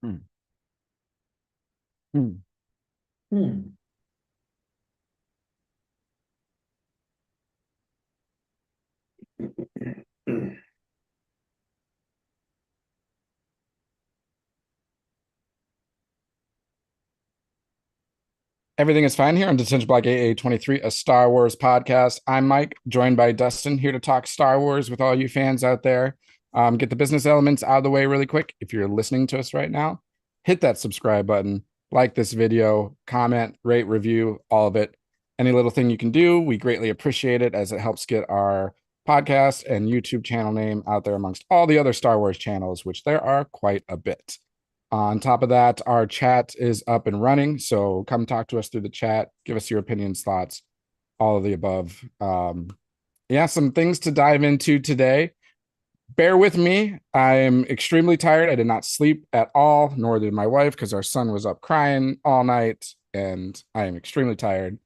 Hmm. Hmm. Hmm. Everything is fine here on Detention Block AA23, a Star Wars podcast. I'm Mike, joined by Dustin, here to talk Star Wars with all you fans out there. Get the business elements out of the way really quick. If you're listening to us right now, hit that subscribe button, like this video, comment, rate, review, all of it. Any little thing you can do, we greatly appreciate it as it helps get our podcast and YouTube channel name out there amongst all the other Star Wars channels, which there are quite a bit. On top of that, our chat is up and running. So come talk to us through the chat. Give us your opinions, thoughts, all of the above. Yeah, some things to dive into today. Bear with me. I'm extremely tired. I did not sleep at all, nor did my wife, because our son was up crying all night, and I am extremely tired.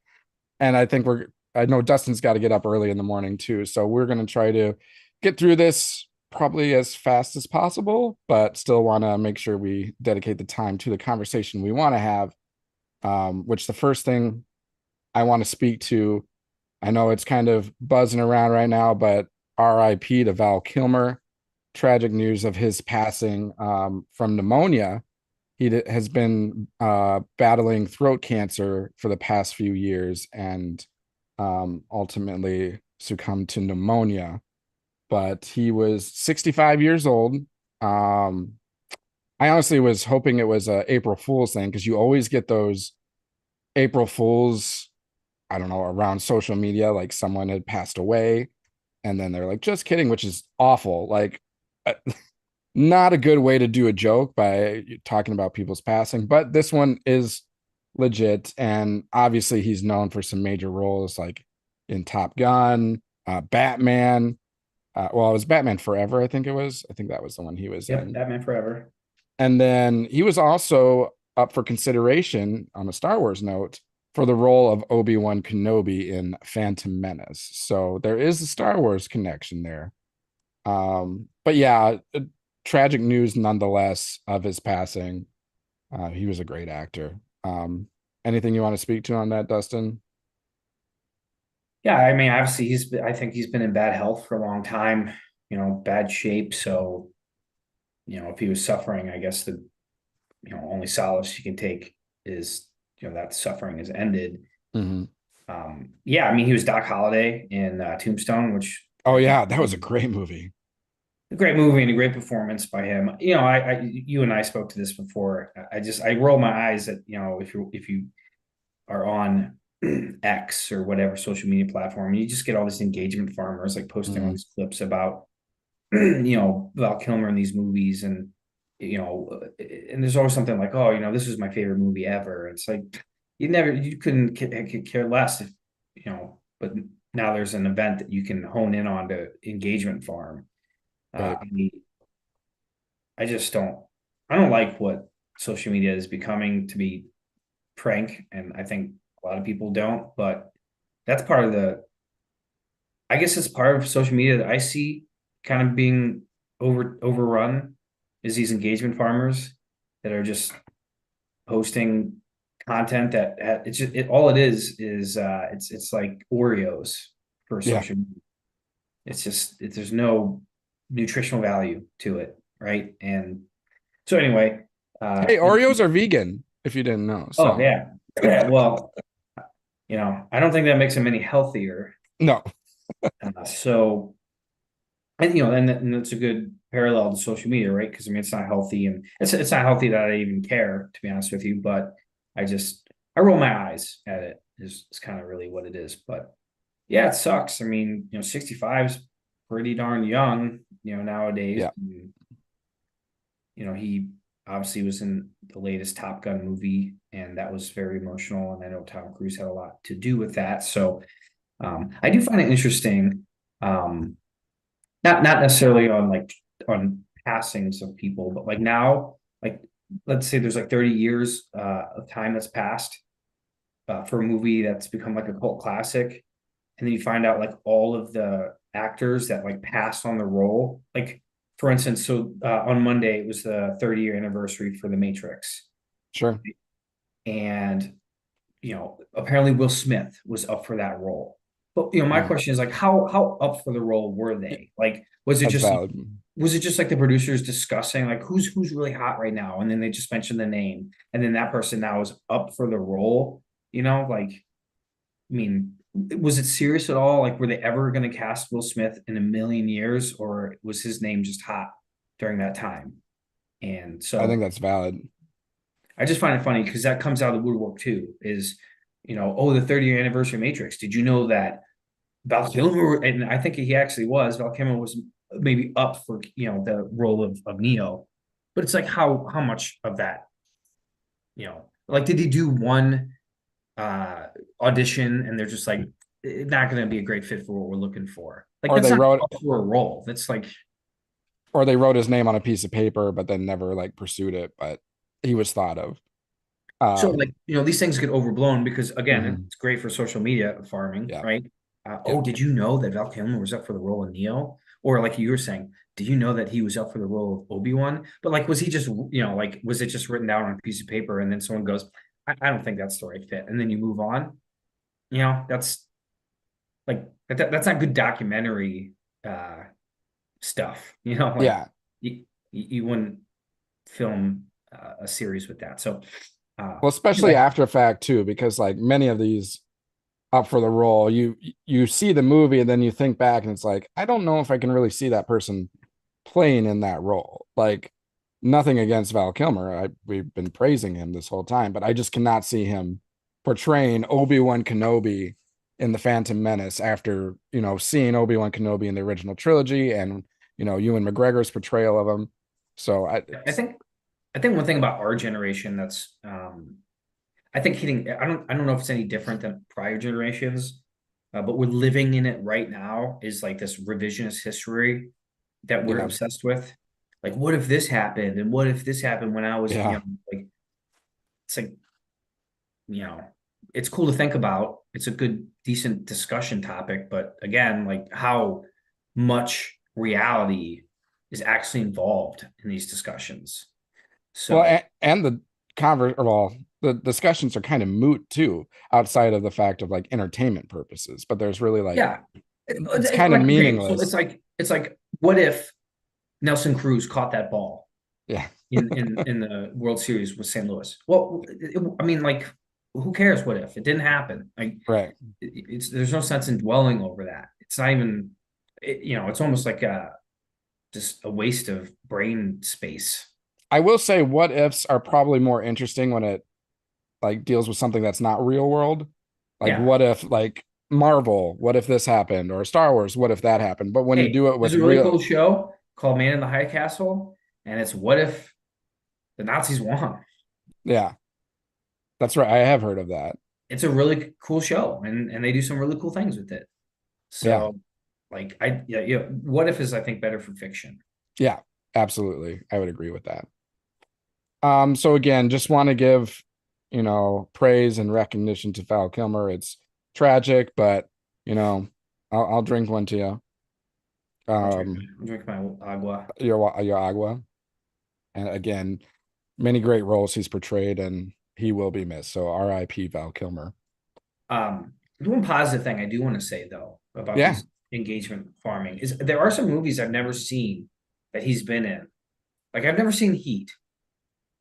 And I know Dustin's got to get up early in the morning too. So we're going to try to get through this probably as fast as possible, but still want to make sure we dedicate the time to the conversation we want to have. Which the first thing I want to speak to, I know it's kind of buzzing around right now, but RIP to Val Kilmer. Tragic news of his passing from pneumonia. Has been battling throat cancer for the past few years and ultimately succumbed to pneumonia. But he was 65 years old. I honestly was hoping it was a April Fool's thing because you always get those April Fools, I don't know, around social media, like someone had passed away and then they're like, just kidding, which is awful. Like, uh, not a good way to do a joke by talking about people's passing, but this one is legit. And obviously, he's known for some major roles like in Top Gun, Batman. Well, it was Batman Forever, I think it was. I think that was the one he was Yep, in. Batman Forever. And then he was also up for consideration on a Star Wars note for the role of Obi-Wan Kenobi in Phantom Menace. So there is a Star Wars connection there. But yeah, tragic news nonetheless of his passing. He was a great actor. Anything you want to speak to on that, Dustin? Yeah, I mean, obviously I think he's been in bad health for a long time, bad shape. So, if he was suffering, I guess the, only solace you can take is, that suffering is ended. Mm-hmm. Yeah, I mean, he was Doc Holliday in Tombstone, which Oh I think yeah, that was a great movie. a great movie and a great performance by him. You and I spoke to this before. I roll my eyes at, if you are on X or whatever social media platform, you just get all these engagement farmers like posting all Mm-hmm. these clips about Val Kilmer in these movies, and and there's always something like, oh, this is my favorite movie ever. It's like you couldn't care less if but now there's an event that you can hone in on to engagement farm. Right. I mean, I just I don't like what social media is becoming, to be frank, and I think a lot of people don't, but that's part of the I guess it's part of social media that I see kind of being overrun, is these engagement farmers that are just posting content that it's just all it is it's like Oreos for Yeah. social media. There's no nutritional value to it, right? And so anyway, Hey, Oreos are vegan, if you didn't know. oh So yeah, yeah. Well, I don't think that makes them any healthier. no. So and and that's a good parallel to social media, right? Because I mean, it's not healthy, and it's not healthy that I even care, to be honest with you. But I roll my eyes at it. Is kind of really what it is. But yeah, it sucks. I mean, 65 is pretty darn young, nowadays. Yeah. And, he obviously was in the latest Top Gun movie, and that was very emotional. And I know Tom Cruise had a lot to do with that. So I do find it interesting. Not necessarily on on passings of people, but like now, like let's say there's like 30 years of time that's passed for a movie that's become like a cult classic, and then you find out like all of the actors that like passed on the role, like for instance, so on Monday it was the 30-year anniversary for The Matrix, Sure. and apparently Will Smith was up for that role. But my Mm. question is like, how up for the role were they? Like, That's valid. was it just like the producers discussing like who's really hot right now, and then they just mentioned the name, and then that person now is up for the role? Like, I mean, was it serious at all? Like, were they ever going to cast Will Smith in a million years, or was his name just hot during that time? And I think so that's valid. I just find it funny because that comes out of the woodwork too. Is oh, the 30-year anniversary of Matrix. Did you know that Val Kilmer, and I think he actually was, Val Kilmer was maybe up for the role of Neo, but it's like how much of that, like did he do one audition and they're just like not going to be a great fit for what we're looking for? Like Or that's they not wrote up for a role. That's like or they wrote his name on a piece of paper, but then never like pursued it, but he was thought of. so like Um, these things get overblown because again mhm. it's great for social media farming, Yeah. right? Yeah. Oh, did you know that Val Kilmer was up for the role of Neo? Or like you were saying, do you know that he was up for the role of Obi-Wan? But like, was he just, like, was it just written down on a piece of paper and then someone goes, I don't think that's the right fit. And then you move on. That's like, that's not good documentary uh, stuff. Like Yeah. you wouldn't film a series with that. So Well, especially anyway, after fact too, because like many of these up for the role, you see the movie and then you think back and it's like, I don't know if I can really see that person playing in that role. Like nothing against Val Kilmer. We've been praising him this whole time, but I just cannot see him portraying Obi-Wan Kenobi in the Phantom Menace after, seeing Obi-Wan Kenobi in the original trilogy and, Ewan McGregor's portrayal of him. So I think one thing about our generation that's I think hitting I don't know if it's any different than prior generations, but we're living in it right now is like this revisionist history that we're yeah, obsessed with. Like, what if this happened? And what if this happened when I was yeah. young? Like, it's like, you know, it's cool to think about. It's a good, decent discussion topic. But again, like how much reality is actually involved in these discussions. Well, So and the discussions are kind of moot too, outside of the fact of like entertainment purposes. But there's really like yeah. it's kind of Like okay, so meaningless. it's like what if Nelson Cruz caught that ball Yeah, in the World Series with St. Louis? Well, I mean, like, who cares? What if it didn't happen? Like, right. it's there's no sense in dwelling over that. It's not even, it's almost like just a waste of brain space. I will say what ifs are probably more interesting when it like deals with something that's not real world. Like Yeah. what if like Marvel, what if this happened? Or Star Wars, what if that happened? But when you Hey, do it there's with a really real, cool show called Man in the High Castle, and it's what if the Nazis won? yeah, that's right. I have heard of that. It's a really cool show, and they do some really cool things with it. Yeah. So, like, what if is I think better for fiction. Yeah, absolutely. I would agree with that. So again, just want to give, praise and recognition to Val Kilmer. It's tragic, but I'll drink one to you. Um, I'll drink my agua. your agua. And again, many great roles he's portrayed, and he will be missed. So R.I.P. Val Kilmer. The one positive thing I do want to say though about Yeah, these engagement farming is there are some movies I've never seen that he's been in. Like I've never seen Heat,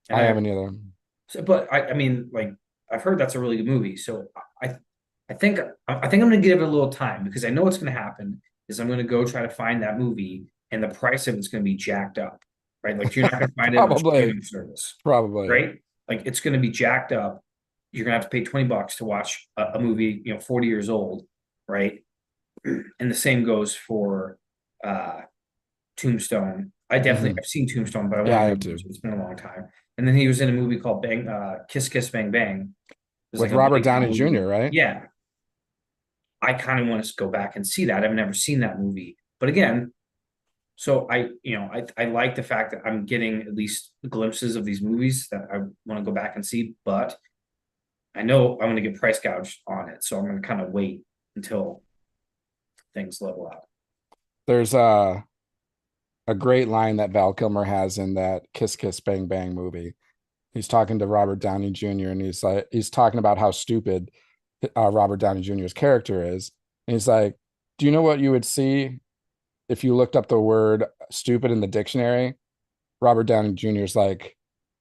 and I haven't either. but I mean like I've heard that's a really good movie. So I I think I think I'm gonna give it a little time because I know what's gonna happen is I'm gonna go try to find that movie and the price of it's gonna be jacked up, right? Like you're not gonna find it on a Probably, streaming service, probably. right? Like it's gonna be jacked up. You're gonna have to pay $20 to watch a movie, 40 years old, right? And the same goes for uh Tombstone. I definitely Mhm. I've seen Tombstone, but I Yeah, want I to have rewatch to. it. It's been a long time. And then he was in a movie called Kiss Kiss Bang Bang. It was like With a Robert big Downey Jr., Hollywood. right? Yeah, I kind of want to go back and see that. I've never seen that movie, but again, so I like the fact that I'm getting at least glimpses of these movies that I want to go back and see, but I know I'm going to get price gouged on it, so I'm going to kind of wait until things level out. There's a great line that Val Kilmer has in that Kiss Kiss Bang Bang movie. He's talking to Robert Downey Jr. and he's talking about how stupid Robert Downey Jr.'s character is. And he's like, "Do you know what you would see if you looked up the word stupid in the dictionary?" Robert Downey Jr. is like,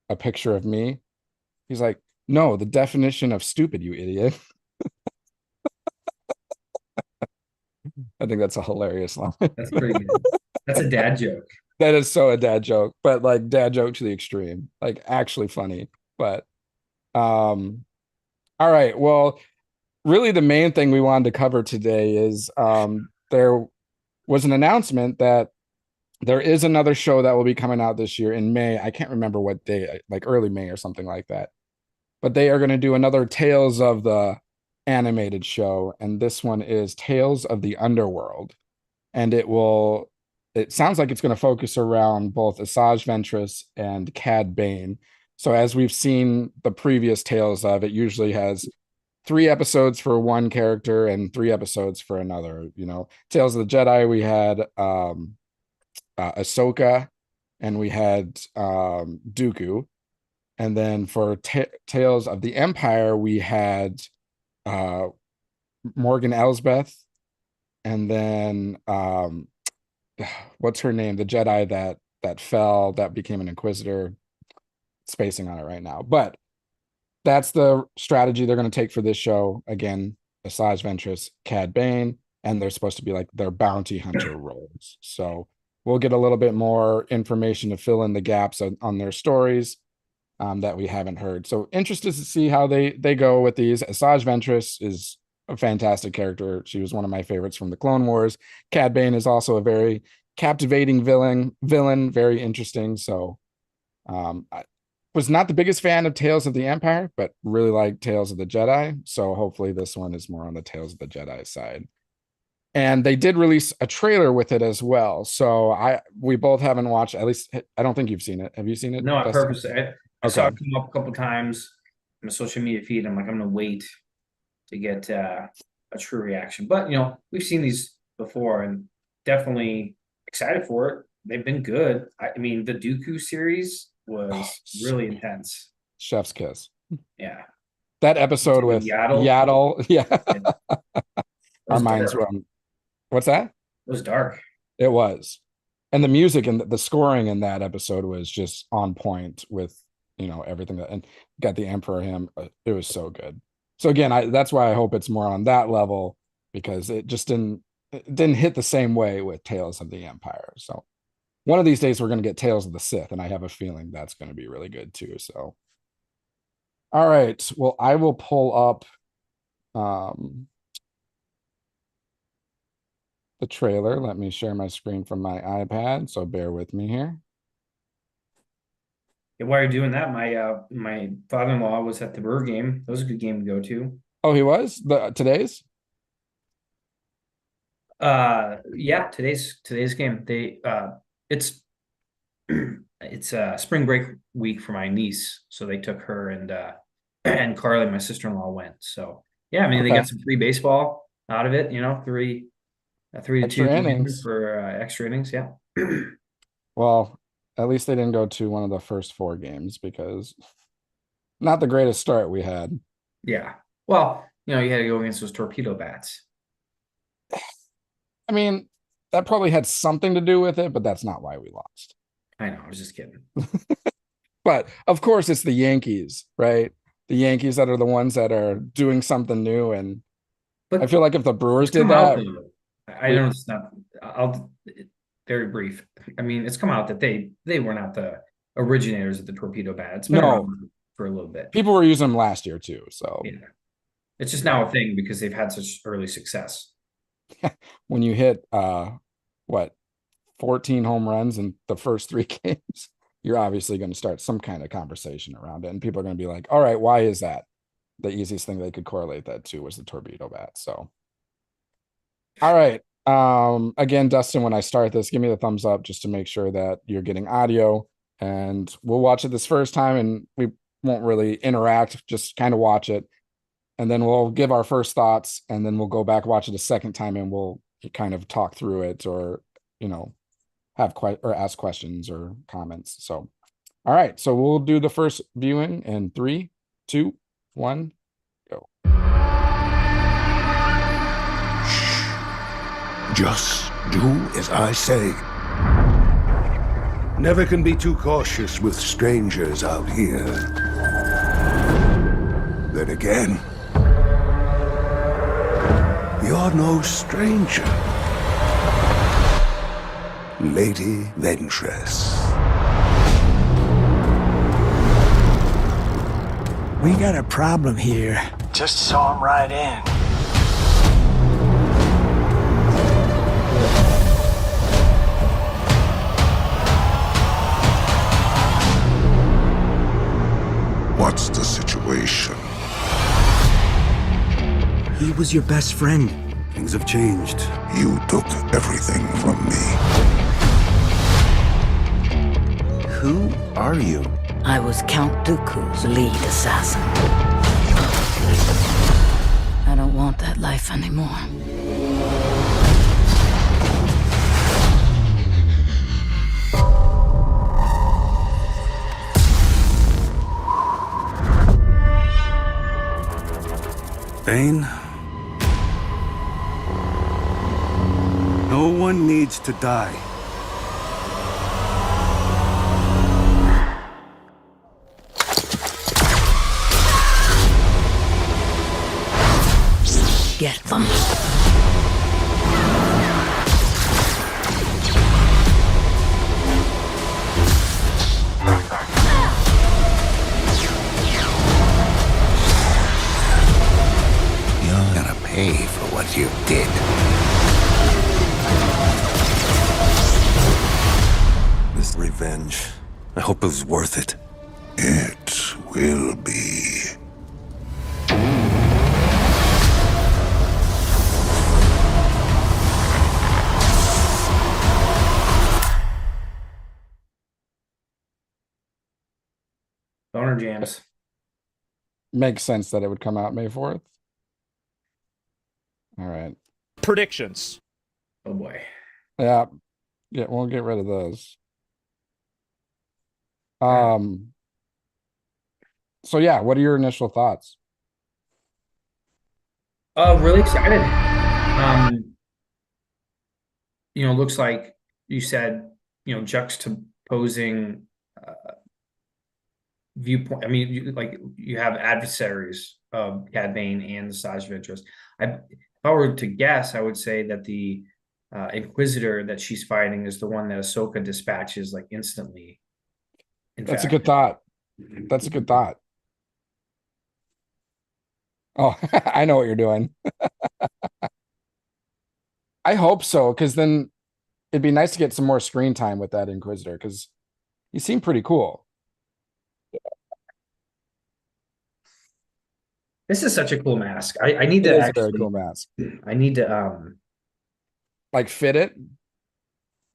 "A picture of me." He's like, "No, the definition of stupid, you idiot." I think that's a hilarious line. That's pretty good. That's a dad joke. That is so a dad joke, but like dad joke to the extreme, like actually funny. But all right. Well, really the main thing we wanted to cover today is there was an announcement that there is another show that will be coming out this year in May. I can't remember what day, like early May or something like that. But they are going to do another Tales of the animated show, and this one is Tales of the Underworld. And it sounds like it's going to focus around both Asajj Ventress and Cad Bane. So as we've seen the previous tales of, it usually has 3 episodes for one character and 3 episodes for another. Tales of the Jedi, we had Ahsoka, and we had Dooku. And then for Tales of the Empire, we had uh, Morgan Elsbeth, and then what's her name? The Jedi that fell, that became an Inquisitor. Spacing on it right now, but that's the strategy they're going to take for this show. Again, Asajj Ventress, Cad Bane, and they're supposed to be like their bounty hunter roles. So we'll get a little bit more information to fill in the gaps on their stories that we haven't heard. So interested to see how they go with these. Asajj Ventress is a fantastic character. She was one of my favorites from the Clone Wars. Cad Bane is also a very captivating villain, very interesting. So I was not the biggest fan of Tales of the Empire, but really like Tales of the Jedi. So hopefully this one is more on the Tales of the Jedi side. And they did release a trailer with it as well. So we both haven't watched, at least I don't think you've seen it. Have you seen it, No, on Dustin? purpose. I saw it come up a couple times in the social media feed. I'm like, I'm gonna wait to get a true reaction. But we've seen these before, and definitely excited for it. They've been good. I mean, the Dooku series was really intense. Chef's kiss. Yeah. That episode with Yaddle. Yeah. Our minds were on. What's that? It was dark. It was. And the music and the scoring in that episode was just on point with, everything and got the Emperor hymn. It was so good. So again, that's why I hope it's more on that level, because it didn't hit the same way with Tales of the Empire. So one of these days we're going to get Tales of the Sith, and I have a feeling that's going to be really good too. So, all right. Well, I will pull up the trailer. Let me share my screen from my iPad, so bear with me here. And while you're doing that, my father-in-law was at the Brewer game. That was a good game to go to. Oh, he was? Today's? Yeah, today's game. It's spring break week for my niece, so they took her and Carly, my sister-in-law, went. So yeah, I mean they got some free baseball out of it. 3-2 innings for extra innings. Yeah. Well, at least they didn't go to one of the first 4 games, because not the greatest start we had. Yeah. Well, you had to go against those torpedo bats. I mean, that probably had something to do with it, but that's not why we lost. I know. I was just kidding. But of course, it's the Yankees, right? The Yankees that are the ones that are doing something new. And I feel like if the Brewers did that, I know it's not. Very brief. I mean, it's come out that they were not the originators of the torpedo bat. It's been around for a little bit. People were using them last year too. So yeah, it's just now a thing because they've had such early success. When you hit 14 home runs in the first 3 games, you're obviously going to start some kind of conversation around it, and people are going to be like, all right, why is that? The easiest thing they could correlate that to was the torpedo bat. So all right. Again, Dustin, when I start this, give me the thumbs up just to make sure that you're getting audio, and we'll watch it this first time and we won't really interact, just kind of watch it. And then we'll give our first thoughts, and then we'll go back, watch it a second time, and we'll kind of talk through it, or, have or ask questions or comments. So, all right. So we'll do the first viewing in 3, 2, 1, go. Just do as I say. Never can be too cautious with strangers out here. Then again, you're no stranger, Lady Ventress. We got a problem here. Just saw him right in. What's the situation? He was your best friend. Things have changed. You took everything from me. Who are you? I was Count Dooku's lead assassin. I don't want that life anymore. Bane? No one needs to die. Get them. You're gonna pay for what you did. This revenge, I hope it was worth it. It will be. Boner jams. Makes sense that it would come out May 4th. All right. Predictions. Oh boy. Yeah. Yeah, we'll get rid of those. So yeah, what are your initial thoughts? Really excited. Looks like you said, juxtaposing viewpoint. I mean, you have adversaries of Cad Bane and the Siege of Interest. If I were to guess, I would say that the Inquisitor that she's fighting is the one that Ahsoka dispatches like instantly. That's a good thought. That's a good thought. Oh, I know what you're doing. I hope so, because then it'd be nice to get some more screen time with that Inquisitor, because he seemed pretty cool. This is such a cool mask. I need It to is a actually very cool mask. I need to Like fit it.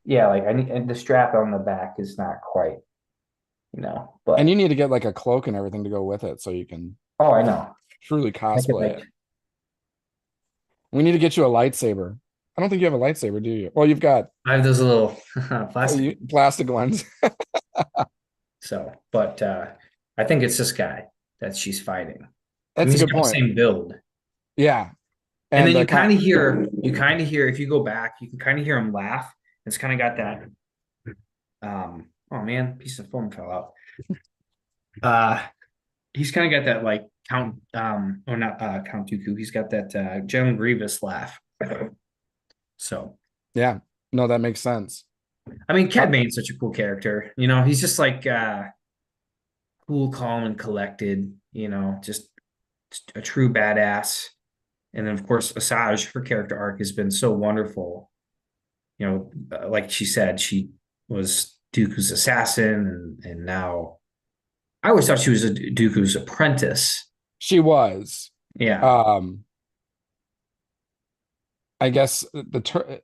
yeah, like I need, and the strap on the back is not quite, but And you need to get like a cloak and everything to go with it so you can oh, I know. truly cosplay Like, it. We need to get you a lightsaber. I don't think you have a lightsaber, do you? Well, you've got I have those little plastic. plastic ones. So, but I think it's this guy that she's fighting. That's He's a good got the point. same build. Yeah. And then you kind of hear, if you go back, you can kind of hear him laugh. It's kind of got that. Oh man, piece of foam fell out. He's kind of got that like Count, or not Count Dooku. He's got that General Grievous laugh. So yeah, no, that makes sense. I mean, Cad Bane's such a cool character. He's just like cool, calm, and collected. Just a true badass. And then, of course, Asajj, her character arc has been so wonderful. Like she said, she was Dooku's assassin, and now I always thought she was a Dooku's apprentice. She was. Yeah. I guess the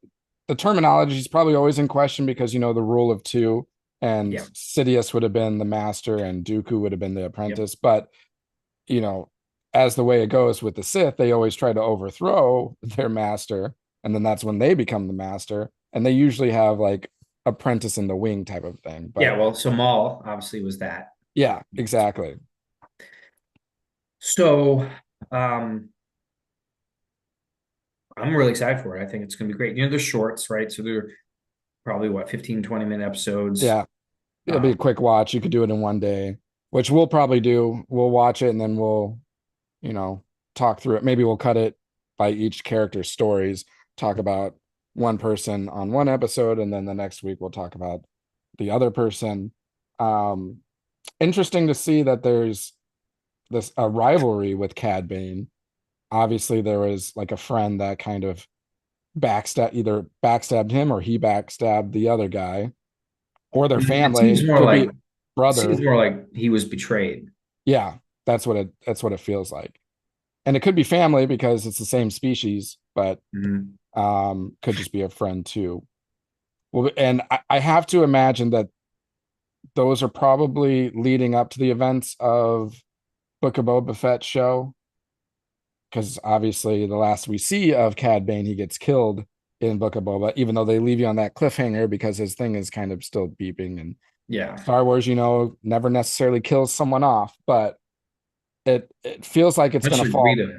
terminology is probably always in question because the rule of two, and Yep. Sidious would have been the master and Dooku would have been the apprentice. But as the way it goes with the Sith, they always try to overthrow their master, and then that's when they become the master. And they usually have like apprentice in the wing type of thing. But Yeah, well, so Maul obviously was that. yeah, exactly. So I'm really excited for it. I think it's gonna be great. They're shorts, right? So they're probably 15-20 minute episodes. Yeah. It'll be a quick watch. You could do it in one day, which we'll probably do. We'll watch it and then we'll, talk through it. Maybe we'll cut it by each character's stories, talk about one person on one episode, and then the next week we'll talk about the other person. Interesting to see that there's a rivalry with Cad Bane. Obviously, there was like a friend that kind of either backstabbed him or he backstabbed the other guy, or their family. Seems more like brother. Seems more like he was betrayed. Yeah, that's what it feels like. And it could be family because it's the same species, but could just be a friend too. Well, and I have to imagine that those are probably leading up to the events of Book of Boba Fett show, because obviously the last we see of Cad Bane, he gets killed in Book of Boba, even though they leave you on that cliffhanger because his thing is kind of still beeping. And Star Wars, never necessarily kills someone off, but it feels like it's going to fall. Guido.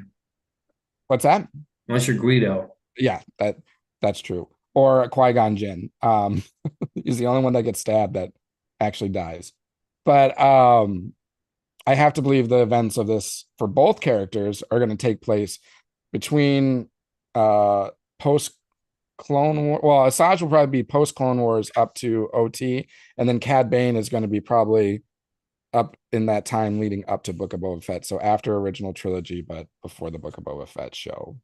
What's that? Unless you're Guido. Yeah, that's true. Or Qui-Gon Jinn. He's the only one that gets stabbed that actually dies. But I have to believe the events of this for both characters are going to take place between post Clone War. Well, Asajj will probably be post Clone Wars up to OT, and then Cad Bane is going to be probably up in that time leading up to Book of Boba Fett. So after original trilogy, but before the Book of Boba Fett show.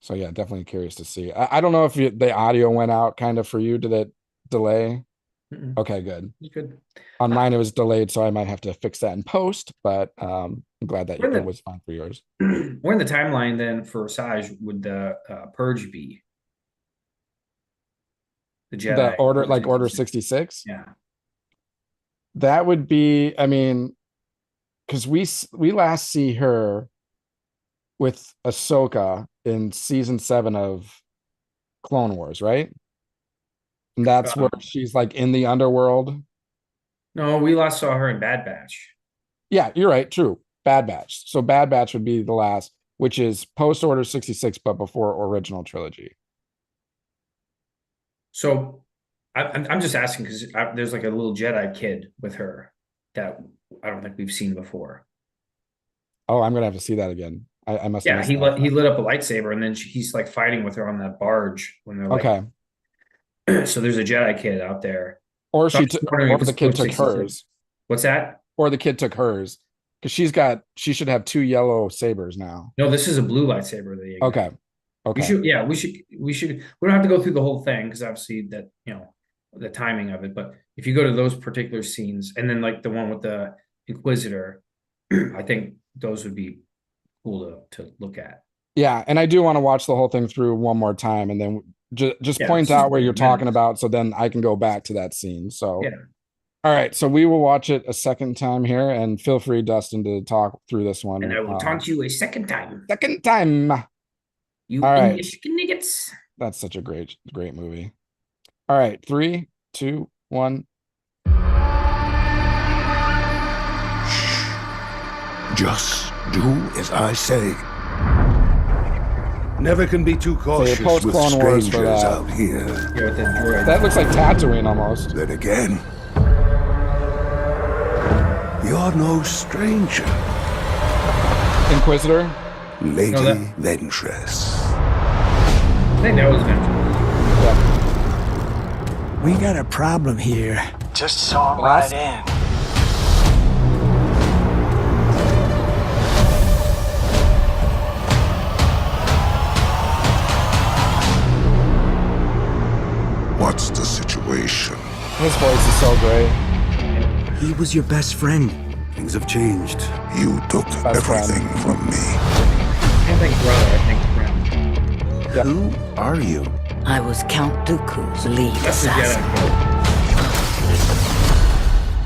So yeah, definitely curious to see. I don't know if the audio went out kind of for you. Did it delay? Okay, good. Good. On mine, it was delayed, so I might have to fix that in post, but I'm glad that it was fine for yours. Where in the timeline then for Asajj would the Purge be? The Jedi. The order, like Order 66? Yeah. That would be, because we last see her with Ahsoka in season 7 of Clone Wars, right? And that's where she's like in the underworld. No, we last saw her in Bad Batch. Yeah, you're right. True. Bad Batch. So Bad Batch would be the last, which is post Order 66, but before original trilogy. So I'm just asking because there's like a little Jedi kid with her that I don't think we've seen before. Oh, I'm gonna have to see that again. I must. Yeah, he lit up a lightsaber and then he's like fighting with her on that barge when they're like. Okay. So there's a Jedi kid out there. Or the kid took hers. What's that? Or the kid took hers because she should have 2 yellow sabers now. No, this is a blue lightsaber. Okay. We should. We don't have to go through the whole thing because obviously that the timing of it. But if you go to those particular scenes and then like the one with the Inquisitor, I think those would be cool to look at. Yeah, and I do want to watch the whole thing through one more time and then just point out where you're talking about so then I can go back to that scene. So yeah. All right, so we will watch it a second time here, and feel free, Dustin, to talk through this one. And I will taunt you a second time. Second time. You all right. Chicken nuggets. That's such a great movie. All right, 3, 2, 1. Just do as I say. Never can be too cautious with strangers out here. Yeah, with the droid. That looks like Tatooine almost. Then again, you're no stranger. Inquisitor? Lady Ventress. I think that was Ventress. Yeah. We got a problem here. Just saw him right in. What's the situation? His voice is so great. He was your best friend. Things have changed. You took everything from me. I think brother, I think friend. Yeah. Who are you? I was Count Dooku's lead That's the assassin. Jedi.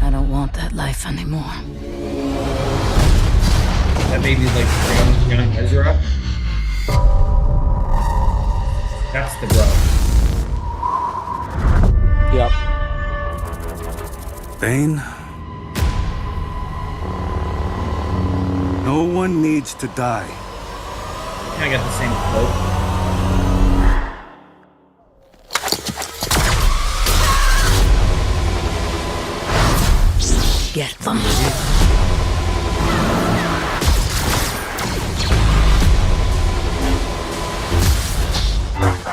I don't want that life anymore. That baby's like young Ezra. That's the brother. Yep. Bane? No one needs to die. I got the same cloak. Get them.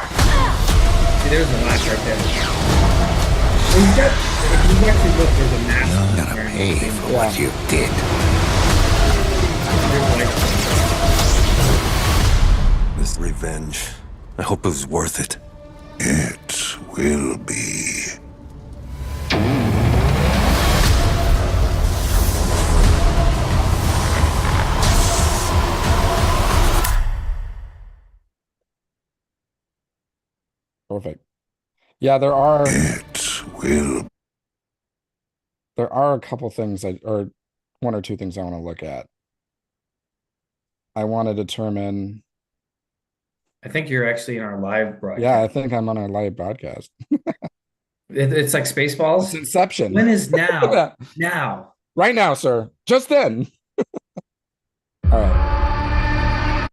See, there's the mask right there. Well, he's got, if you actually look, there's a mask. You're gonna pay for what you did. This revenge, I hope it was worth it. It will be. Perfect. Yeah, there are It will. a couple things or one or two things I want to look at. I want to determine. I think you're actually in our live broadcast. Yeah, I think I'm on our live broadcast. It's like Spaceballs. It's Inception. When is now? Now. Right now, sir. Just then. All right.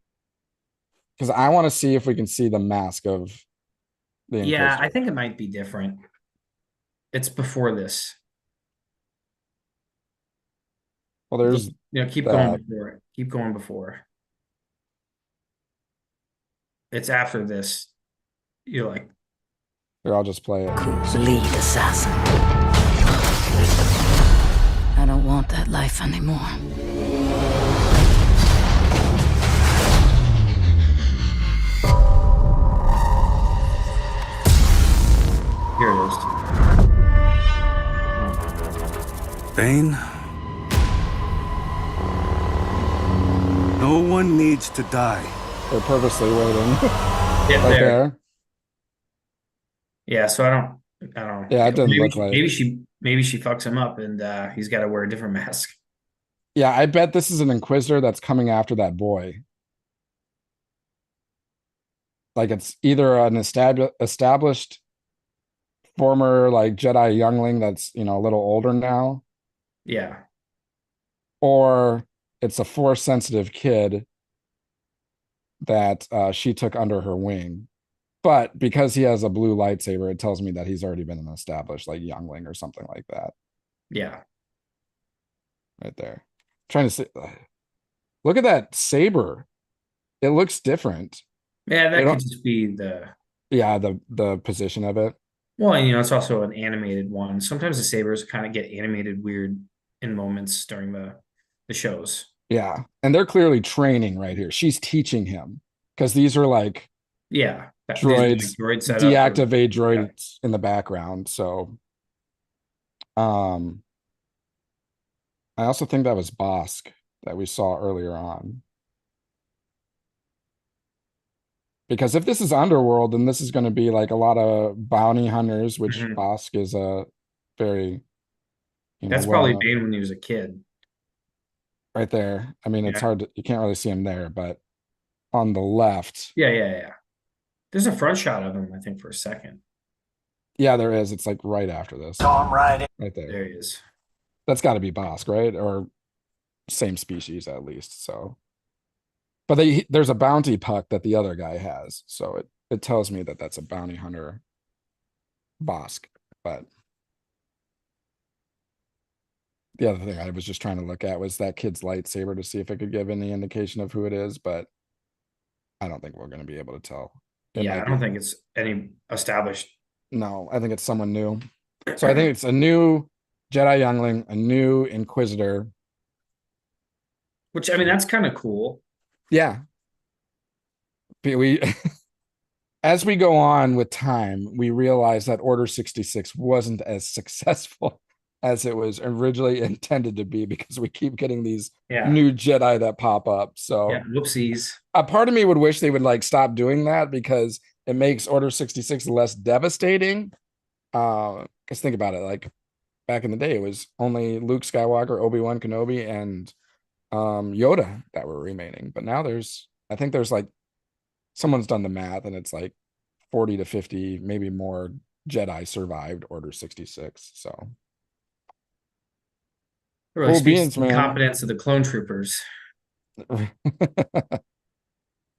Because I want to see if we can see the mask of the Yeah, Inquisitor. I think it might be different. It's before this. Well, there's Keep that. going before it. Keep going before. It's after this. You're like, Here, I'll just play it. Crew's lead assassin. I don't want that life anymore. here it is. Bane? No one needs to die. They're purposely waiting Yeah, right there. there. Yeah, so I don't. Yeah, it didn't maybe look like. maybe she fucks him up and he's got to wear a different mask. Yeah, I bet this is an Inquisitor that's coming after that boy. Like it's either an established former like Jedi youngling that's a little older now, Yeah, or it's a Force sensitive kid that she took under her wing. But because he has a blue lightsaber, it tells me that he's already been an established like youngling or something like that. yeah. Right there. Trying to see. Look at that saber. It looks different. Yeah, that could just be the. Yeah, the position of it. Well, and it's also an animated one. Sometimes the sabers kind of get animated weird in moments during the shows. Yeah, and they're clearly training right here. She's teaching him because these are like Yeah, droids, droid setup deactivate droids in the background. So, I also think that was Bosk that we saw earlier on. Because if this is Underworld, then this is going to be like a lot of bounty hunters, which Bosk is a very, That's probably Bane when he was a kid. Right there. I mean, it's hard to, you can't really see him there, but on the left. Yeah. There's a front shot of him, I think, for a second. Yeah, there is. It's like right after this. Saw him right in. Right there. There he is. That's got to be Bosk, right? Or same species at least. So, but there's a bounty puck that the other guy has, so it tells me that that's a bounty hunter Bosk. But the other thing I was just trying to look at was that kid's lightsaber to see if it could give any indication of who it is, but I don't think we're going to be able to tell. I don't think it's any established. No, I think it's someone new. So I think it's a new Jedi youngling, a new Inquisitor. Which, I mean, that's kind of cool. Yeah. We as we go on with time, we realize that Order 66 wasn't as successful as it was originally intended to be because we keep getting these new Jedi that pop up. So whoopsies. A part of me would wish they would like stop doing that because it makes Order 66 less devastating. Because think about it, like back in the day, it was only Luke Skywalker, Obi-Wan Kenobi, and Yoda that were remaining. But now I think there's like someone's done the math and it's like 40 to 50, maybe more Jedi survived Order 66. So It really cool speaks beans, to the man. competence of the clone troopers. All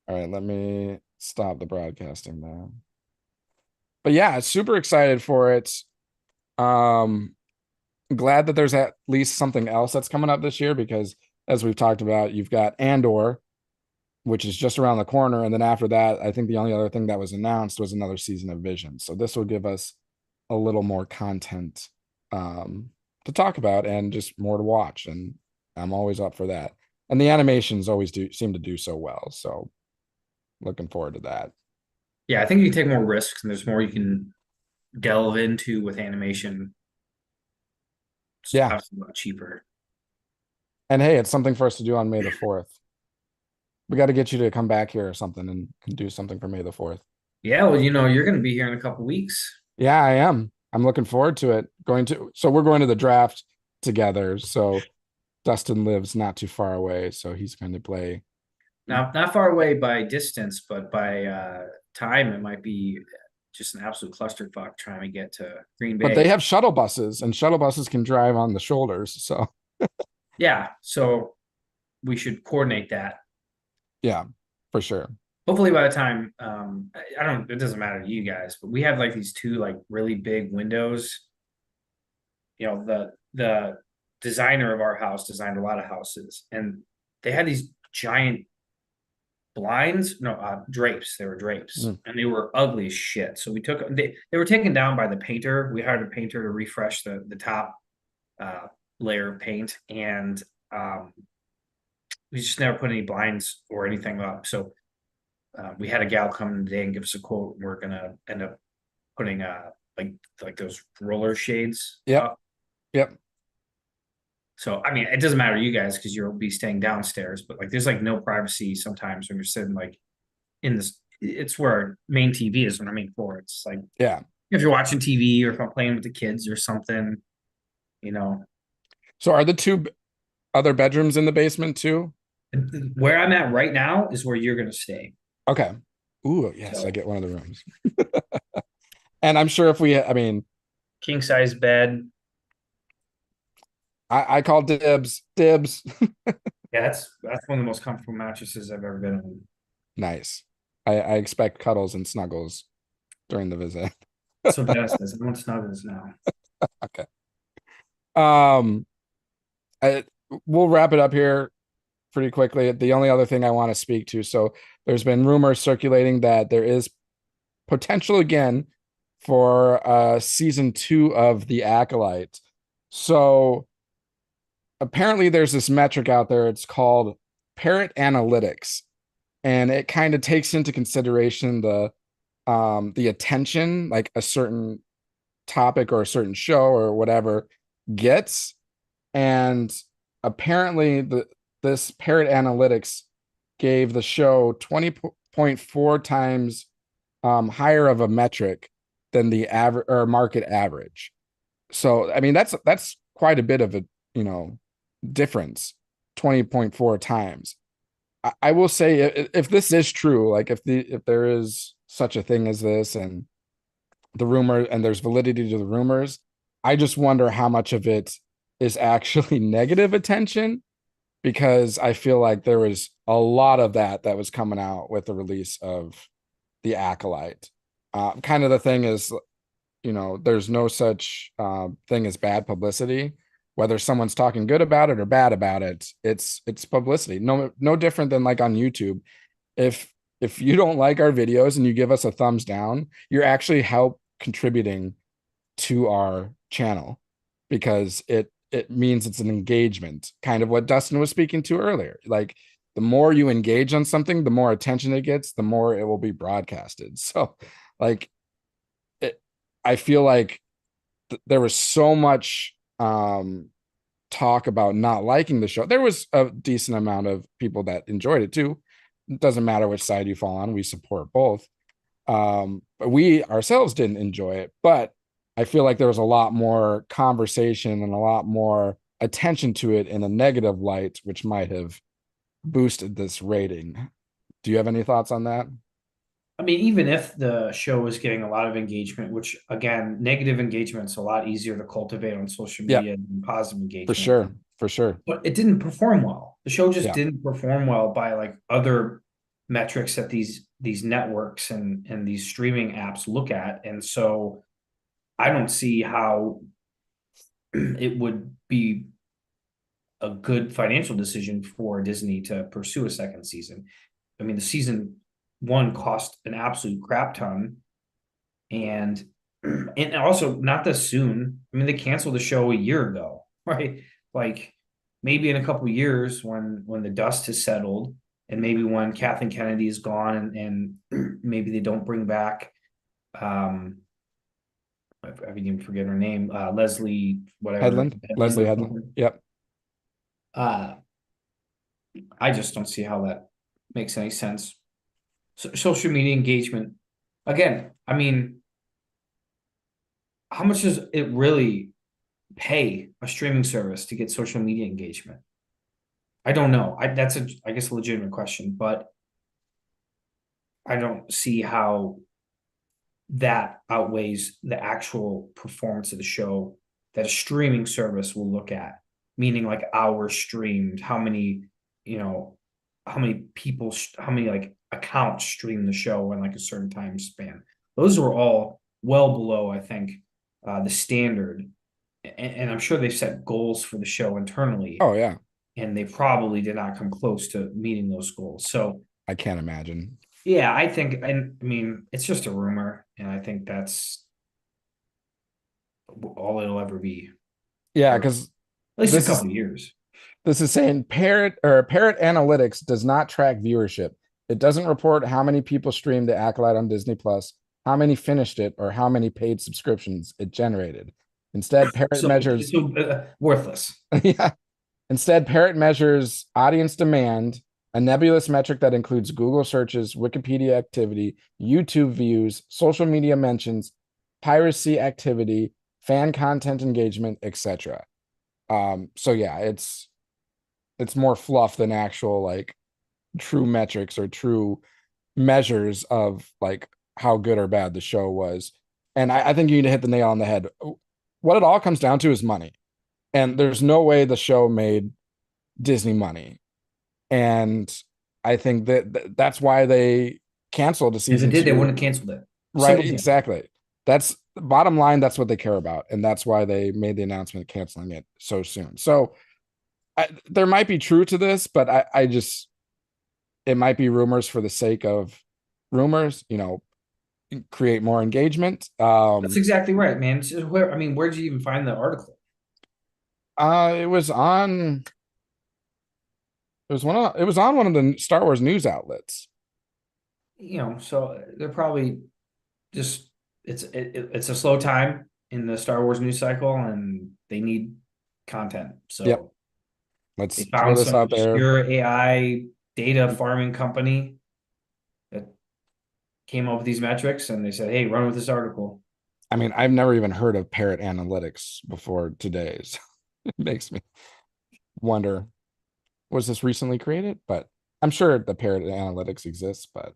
right, let me stop the broadcasting now. But yeah, super excited for it. Glad that there's at least something else that's coming up this year, because as we've talked about, you've got Andor, which is just around the corner, and then after that, I think the only other thing that was announced was another season of Vision. So this will give us a little more content to talk about and just more to watch, and I'm always up for that. And the animations always do seem to do so well, so looking forward to that. Yeah, I think you can take more risks and there's more you can delve into with animation. It's Yeah. obviously a lot cheaper. And hey, it's something for us to do on May the 4th. We got to get you to come back here or something and do something for May the 4th. Yeah, well, you're going to be here in a couple weeks. Yeah, I am. I'm looking forward to it. So we're going to the draft together. So Dustin lives not too far away, so he's going to play. Now, not far away by distance, but by time, it might be just an absolute clusterfuck trying to get to Green Bay. But they have shuttle buses, and shuttle buses can drive on the shoulders. So yeah, so we should coordinate that. Yeah, for sure. Hopefully by the time, it doesn't matter to you guys, but we have like these two like really big windows. The designer of our house designed a lot of houses, and they had these giant drapes. They were drapes, and they were ugly as shit. So they were taken down by the painter. We hired a painter to refresh the top layer of paint, and we just never put any blinds or anything up. So we had a gal come today and give us a quote. And we're gonna end up putting like those roller shades. Yep. So I mean, it doesn't matter to you guys because you'll be staying downstairs, but like there's like no privacy sometimes when you're sitting like in this. It's where our main TV is when I mean floor. It's like if you're watching TV or if I'm playing with the kids or something, So are the two other bedrooms in the basement too? Where I'm at right now is where you're gonna stay. Okay. Ooh, yes, I get one of the rooms. And I'm sure king size bed. I call dibs. Yeah, that's one of the most comfortable mattresses I've ever been on. Nice. I expect cuddles and snuggles during the visit. So Dennis says, I want snuggles now. Okay. We'll wrap it up here pretty quickly. The only other thing I want to speak to, so there's been rumors circulating that there is potential again for season 2 of The Acolyte. So apparently there's this metric out there. It's called Parrot Analytics, and it kind of takes into consideration the attention like a certain topic or a certain show or whatever gets. And apparently this Parrot Analytics gave the show 20.4 times higher of a metric than the average or market average. So I mean that's quite a bit of a difference, 20.4 times. I will say if this is true, like if there is such a thing as this and the rumor and there's validity to the rumors, I just wonder how much of it is actually negative attention, because I feel like there was a lot of that was coming out with the release of The Acolyte. Kind of the thing is, there's no such thing as bad publicity. Whether someone's talking good about it or bad about it, it's publicity. No different than like on YouTube. If you don't like our videos and you give us a thumbs down, you're actually contributing to our channel, because it means it's an engagement, kind of what Dustin was speaking to earlier. Like the more you engage on something, the more attention it gets, the more it will be broadcasted. So like I feel like there was so much talk about not liking the show. There was a decent amount of people that enjoyed it too. It doesn't matter which side you fall on, we support both. But we ourselves didn't enjoy it, but I feel like there was a lot more conversation and a lot more attention to it in a negative light, which might have boosted this rating. Do you have any thoughts on that? I mean, even if the show is getting a lot of engagement, which again, negative engagement's a lot easier to cultivate on social Yeah, media than positive for engagement. sure. For sure. But it didn't perform well. The show just Yeah. didn't perform well by like other metrics that these networks and these streaming apps look at. And so I don't see how it would be a good financial decision for Disney to pursue a second season. I mean, the season one cost an absolute crap ton, and also not this soon. I mean, they canceled the show a year ago, right? Like maybe in a couple of years when the dust has settled, and maybe when Kathleen Kennedy is gone, and maybe they don't bring back I even forget her name, Leslie, whatever. Leslie or Headland. something. Yep. I just don't see how that makes any sense. Social media engagement, again, I mean, how much does it really pay a streaming service to get social media engagement? I don't know. That's I guess a legitimate question, but I don't see how that outweighs the actual performance of the show that a streaming service will look at, meaning like hours streamed, how many, how many people, how many like accounts stream the show in like a certain time span. Those were all well below, I think, the standard. And I'm sure they've set goals for the show internally. Oh yeah. And they probably did not come close to meeting those goals. So I can't imagine. yeah, I think, and I mean, it's just a rumor, and I think that's all it'll ever be. Yeah, because at least a couple of years. This is saying Parrot Analytics does not track viewership. It doesn't report how many people streamed The Acolyte on Disney Plus, how many finished it, or how many paid subscriptions it generated. Instead, Parrot measures worthless. Yeah. Instead, Parrot measures audience demand, a nebulous metric that includes Google searches, Wikipedia activity, YouTube views, social media mentions, piracy activity, fan content engagement, etc. So yeah, it's more fluff than actual like true metrics or true measures of like how good or bad the show was. And I think you need to hit the nail on the head. What it all comes down to is money. And there's no way the show made Disney money. And I think that's why they canceled the season. If it did, they wouldn't have canceled it. Right, exactly. That's the bottom line. That's what they care about. And that's why they made the announcement of canceling it so soon. So there might be truth to this, but I just, it might be rumors for the sake of rumors, create more engagement. That's exactly right, man. It's just where'd you even find the article? It was on one of the Star Wars news outlets. So they're probably just it's a slow time in the Star Wars news cycle, and they need content. So yep. Let's they found throw this out there. Obscure AI data farming company that came up with these metrics, and they said, "Hey, run with this article." I mean, I've never even heard of Parrot Analytics before today. So it makes me wonder, was this recently created? But I'm sure the Parrot Analytics exists, but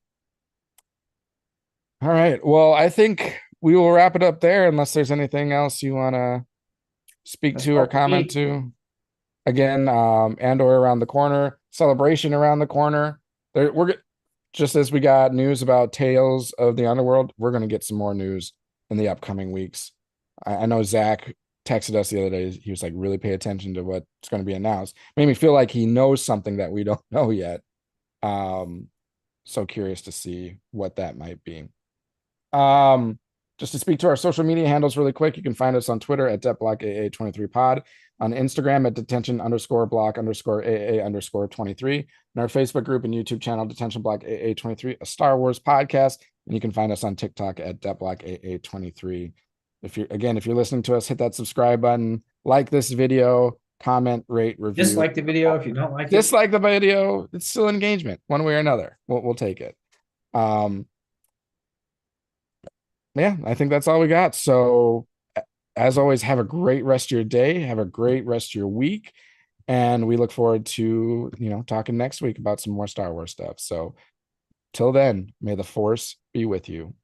all right. Well, I think we will wrap it up there unless there's anything else you want to speak to or comment to. Again, Andor around the corner, Celebration around the corner. We're just as we got news about Tales of the Underworld, we're going to get some more news in the upcoming weeks. I know Zach texted us the other day. He was like, really pay attention to what's going to be announced. Made me feel like he knows something that we don't know yet. So curious to see what that might be. Just to speak to our social media handles really quick, you can find us on Twitter at DetBlockAA23pod, on Instagram at detention_block_AA_23, and our Facebook group and YouTube channel, Detention Block AA23, a Star Wars podcast. And you can find us on TikTok at DetBlockAA23. If you're listening to us, hit that subscribe button, like this video, comment, rate, review. Dislike the video if you don't like it. Dislike the video. It's still engagement, one way or another. We'll take it. Yeah, I think that's all we got. So as always, have a great rest of your day. Have a great rest of your week. And we look forward to, talking next week about some more Star Wars stuff. So Till then, may the force be with you.